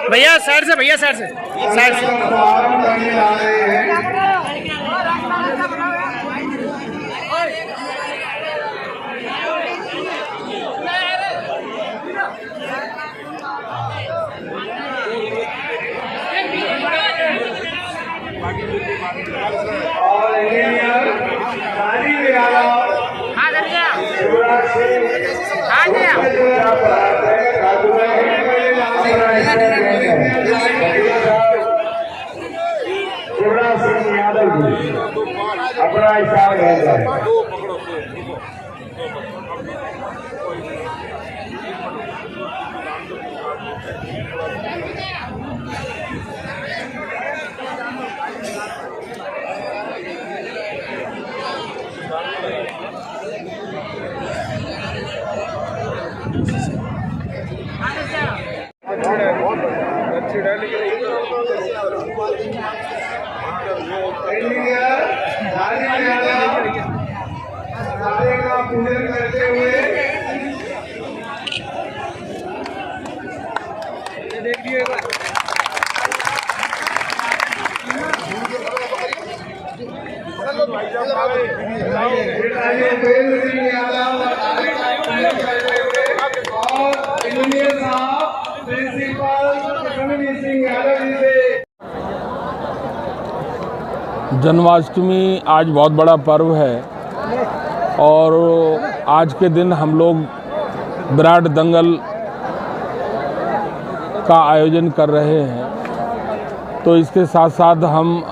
भैया साइड से, भैया साइड से, साइड से। शिवराज सिंह यादव जी अपना इशारा है। का पूजन करते हुए जन्माष्टमी आज बहुत बड़ा पर्व है और आज के दिन हम लोग विराट दंगल का आयोजन कर रहे हैं। तो इसके साथ साथ हम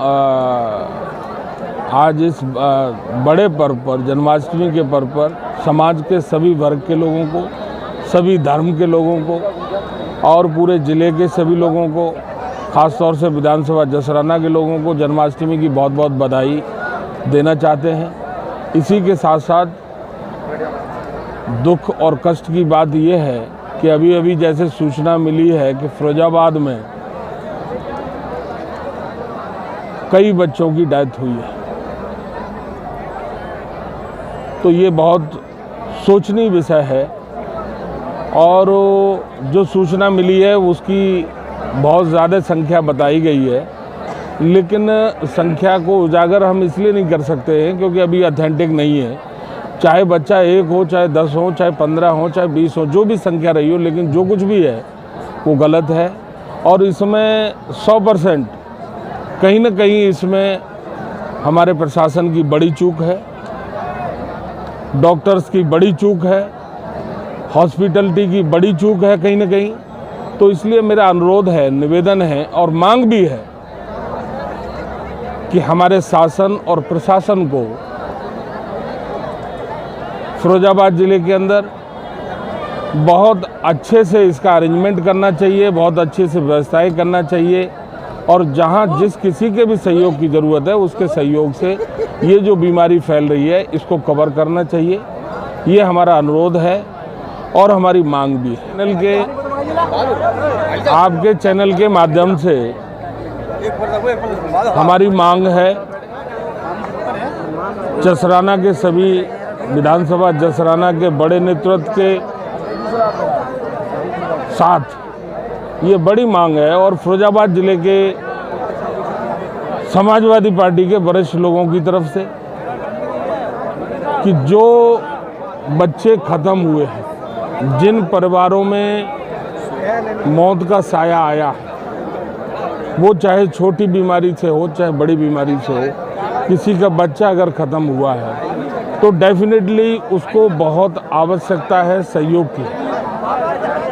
आज इस बड़े पर्व पर, जन्माष्टमी के पर्व पर समाज के सभी वर्ग के लोगों को, सभी धर्म के लोगों को और पूरे ज़िले के सभी लोगों को, ख़ास तौर से विधानसभा जसराना के लोगों को जन्माष्टमी की बहुत बहुत बधाई देना चाहते हैं। इसी के साथ साथ दुख और कष्ट की बात यह है कि अभी अभी जैसे सूचना मिली है कि फिरोजाबाद में कई बच्चों की डेथ हुई है, तो ये बहुत सोचनीय विषय है। और जो सूचना मिली है उसकी बहुत ज़्यादा संख्या बताई गई है, लेकिन संख्या को उजागर हम इसलिए नहीं कर सकते हैं क्योंकि अभी ऑथेंटिक नहीं है। चाहे बच्चा 1 हो, चाहे 10 हो, चाहे 15 हो, चाहे 20 हो, जो भी संख्या रही हो, लेकिन जो कुछ भी है वो गलत है। और इसमें 100% कहीं ना कहीं इसमें हमारे प्रशासन की बड़ी चूक है, डॉक्टर्स की बड़ी चूक है, हॉस्पिटलिटी की बड़ी चूक है कहीं ना कहीं। तो इसलिए मेरा अनुरोध है, निवेदन है और मांग भी है कि हमारे शासन और प्रशासन को फिरोजाबाद ज़िले के अंदर बहुत अच्छे से इसका अरेंजमेंट करना चाहिए, बहुत अच्छे से व्यवस्थाएं करना चाहिए और जहां जिस किसी के भी सहयोग की ज़रूरत है उसके सहयोग से ये जो बीमारी फैल रही है इसको कवर करना चाहिए। ये हमारा अनुरोध है और हमारी मांग भी है। आपके चैनल के माध्यम से हमारी मांग है, जसराना के सभी विधानसभा जसराना के बड़े नेतृत्व के साथ ये बड़ी मांग है और फिरोजाबाद जिले के समाजवादी पार्टी के वरिष्ठ लोगों की तरफ से कि जो बच्चे ख़त्म हुए हैं, जिन परिवारों में मौत का साया आया, वो चाहे छोटी बीमारी से हो चाहे बड़ी बीमारी से हो, किसी का बच्चा अगर ख़त्म हुआ है तो डेफिनेटली उसको बहुत आवश्यकता है सहयोग की।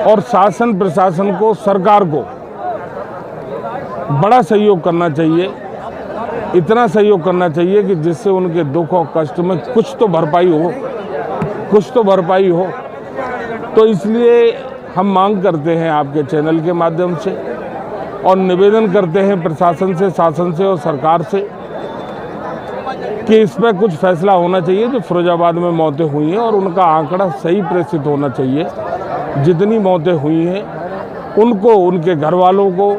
और शासन प्रशासन को, सरकार को बड़ा सहयोग करना चाहिए, इतना सहयोग करना चाहिए कि जिससे उनके दुख और कष्ट में कुछ तो भरपाई हो, कुछ तो भरपाई हो। तो इसलिए हम मांग करते हैं आपके चैनल के माध्यम से और निवेदन करते हैं प्रशासन से, शासन से और सरकार से कि इस पर कुछ फैसला होना चाहिए। जो फिरोजाबाद में मौतें हुई हैं और उनका आंकड़ा सही प्रेषित होना चाहिए। जितनी मौतें हुई हैं उनको, उनके घर वालों को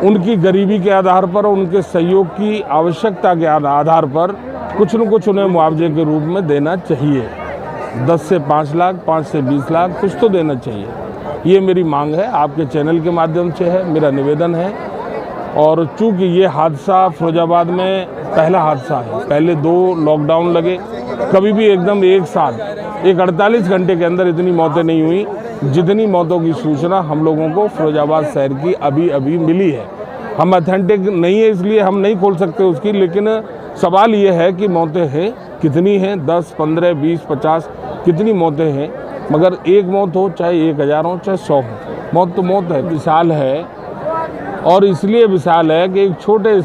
उनकी गरीबी के आधार पर, उनके सहयोग की आवश्यकता के आधार पर कुछ न कुछ उन्हें मुआवजे के रूप में देना चाहिए। 10 से 5 लाख, 5 से 20 लाख कुछ तो देना चाहिए। ये मेरी मांग है, आपके चैनल के माध्यम से है, मेरा निवेदन है। और चूँकि ये हादसा फिरोजाबाद में पहला हादसा है, पहले 2 लॉकडाउन लगे, कभी भी एकदम एक साथ एक 48 घंटे के अंदर इतनी मौतें नहीं हुई जितनी मौतों की सूचना हम लोगों को फिरोजाबाद शहर की अभी अभी मिली है। हम अथेंटिक नहीं है इसलिए हम नहीं खोल सकते उसकी, लेकिन सवाल ये है कि मौतें हैं कितनी हैं, 10, 15, 20, 50 कितनी मौतें हैं। मगर एक मौत हो, चाहे 1000 हो, चाहे 100 हो, मौत तो मौत है। विशाल है, और इसलिए विशाल है कि एक छोटे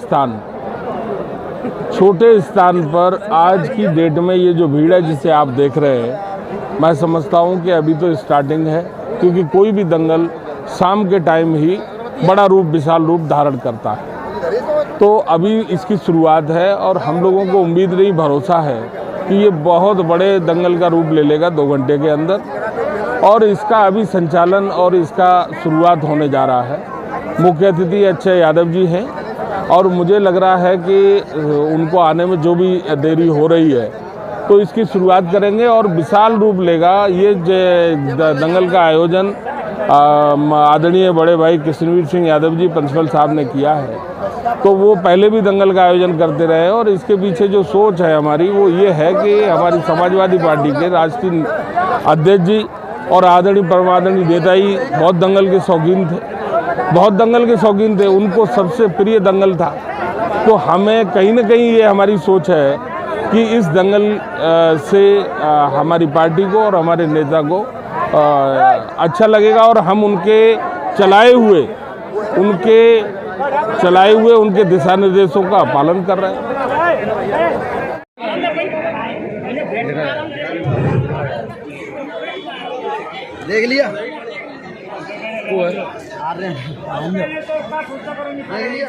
स्थान पर आज की डेट में ये जो भीड़ है जिसे आप देख रहे हैं, मैं समझता हूँ कि अभी तो स्टार्टिंग है, क्योंकि कोई भी दंगल शाम के टाइम ही बड़ा रूप, विशाल रूप धारण करता है। तो अभी इसकी शुरुआत है और हम लोगों को उम्मीद नहीं, भरोसा है कि ये बहुत बड़े दंगल का रूप ले लेगा 2 घंटे के अंदर, और इसका अभी संचालन और इसका शुरुआत होने जा रहा है। मुख्य अतिथि अक्षय यादव जी हैं और मुझे लग रहा है कि उनको आने में जो भी देरी हो रही है तो इसकी शुरुआत करेंगे और विशाल रूप लेगा। ये दंगल का आयोजन आदरणीय बड़े भाई कृष्णवीर सिंह यादव जी प्रिंसिपल साहब ने किया है, तो वो पहले भी दंगल का आयोजन करते रहे। और इसके पीछे जो सोच है हमारी वो ये है कि हमारी समाजवादी पार्टी के राष्ट्रीय अध्यक्ष जी और आदरणीय परमादरणीय नेता जी बहुत दंगल के शौकीन थे, उनको सबसे प्रिय दंगल था। तो हमें कहीं ना कहीं ये हमारी सोच है कि इस दंगल से हमारी पार्टी को और हमारे नेता को अच्छा लगेगा और हम उनके चलाए हुए उनके दिशा निर्देशों का पालन कर रहे हैं। देख लिया वो है देख लिया।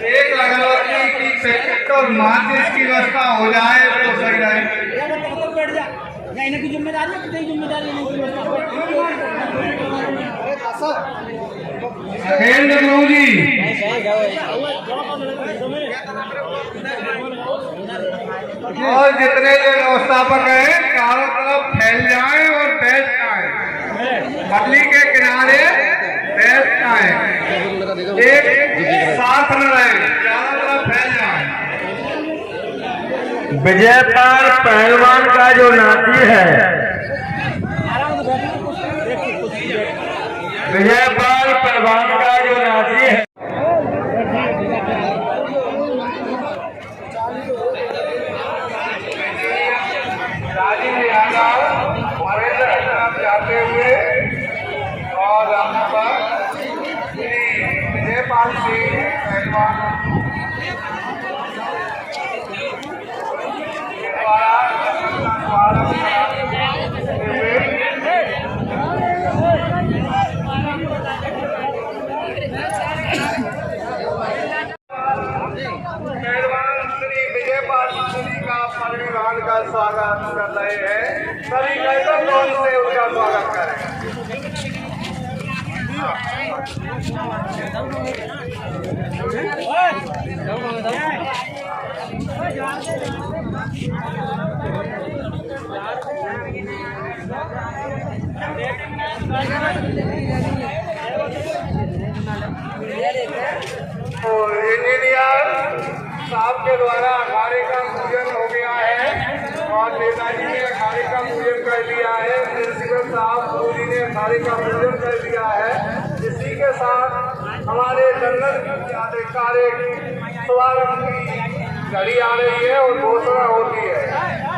एक अगरबत्ती की पैकेट और माचिस की व्यवस्था हो जाए तो सही रहे। इनकी जिम्मेदारी है, कितनी जिम्मेदारी है। महेंद्र प्रभु जी, और जितने जो व्यवस्थापक हैं चारों तरफ फैल जाएं और बैठ जाएं, पटली के किनारे बैठ जाएं, एक साथ न रहें, चारों तरफ फैल जाएं। विजयपाल पहलवान का जो नाती है, विजयपाल पहलवान का जो नाती है, राजीव यादव वरेंद्र जाते हुए और यहाँ पर विजयपाल सिंह पहलवान परिवार का स्वागत कर रहे हैं। सभी कौन से उनका स्वागत करें। इंजीनियर साहब के द्वारा अखाड़े का पूजन हो गया है और नेताजी ने अखाड़े का पूजन कर लिया है। प्रिंसिपल साहब पूरी ने अखाड़े का पूजन कर लिया है। इसी के साथ हमारे दंगल की अधिकारी स्वागत की घड़ी आ रही है और घोषणा होती है।